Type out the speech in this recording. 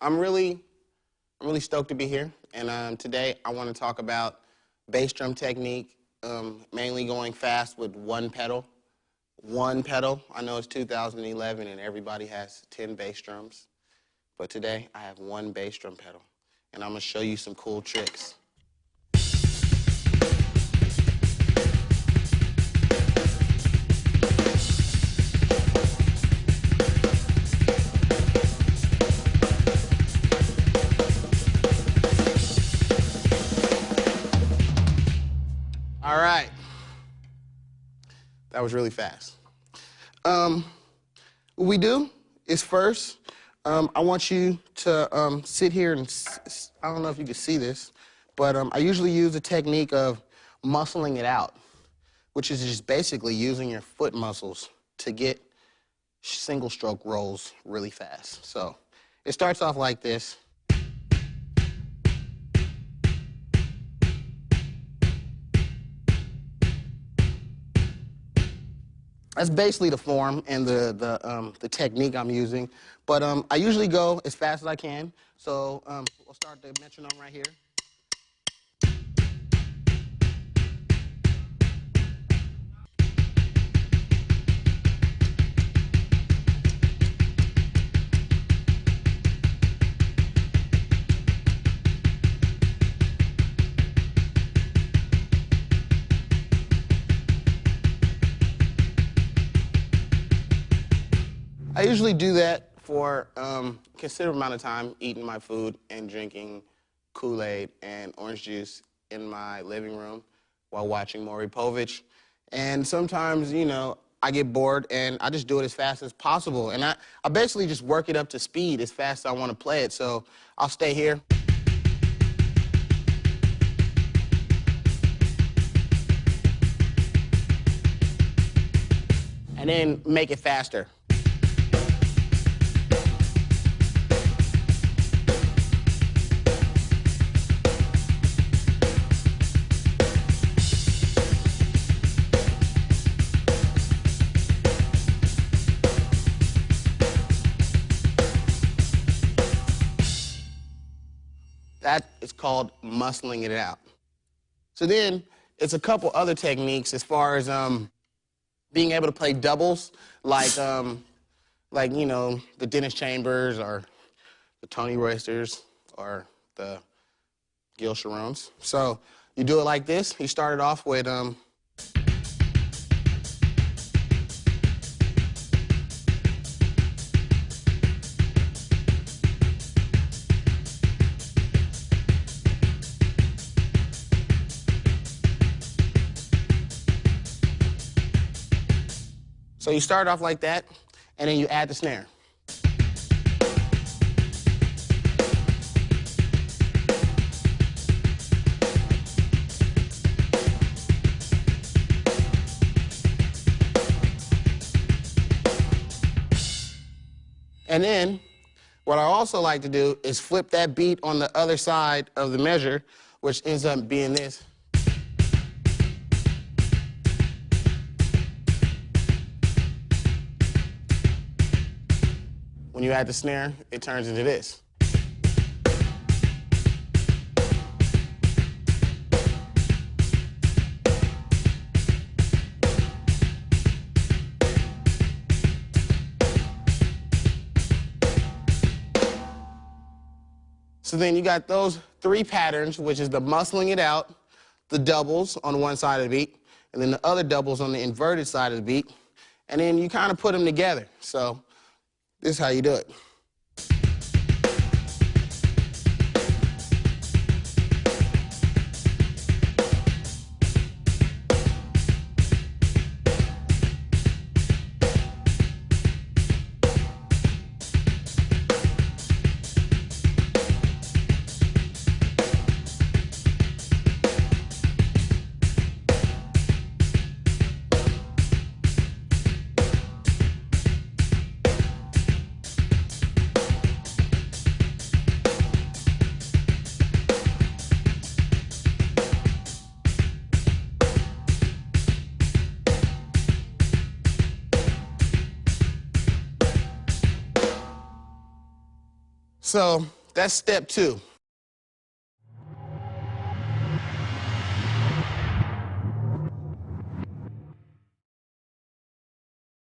I'm really stoked to be here, and today I want to talk about bass drum technique, mainly going fast with one pedal. One pedal. I know it's 2011 and everybody has 10 bass drums, but today I have one bass drum pedal, and I'm going to show you some cool tricks. All right. That was really fast. What we do is first, I want you to sit here and, I don't know if you can see this, but I usually use the technique of muscling it out, which is just basically using your foot muscles to get single stroke rolls really fast. So it starts off like this. That's basically the form and the technique I'm using. But I usually go as fast as I can. So we'll start the metronome right here. I usually do that for a considerable amount of time, eating my food and drinking Kool-Aid and orange juice in my living room while watching Maury Povich. And sometimes, you know, I get bored and I just do it as fast as possible. And I basically just work it up to speed as fast as I want to play it. So I'll stay here. And then make it faster. That is called muscling it out. So then it's a couple other techniques as far as being able to play doubles, like you know, the Dennis Chambers or the Tony Roysters or the Gil Sharones. So you do it like this. You start it off with so you start off like that, and then you add the snare. And then, what I also like to do is flip that beat on the other side of the measure, which ends up being this. When you add the snare, it turns into this. So then you got those three patterns, which is the muscling it out, the doubles on one side of the beat, and then the other doubles on the inverted side of the beat, and then you kind of put them together. So this is how you do it. So that's step 2.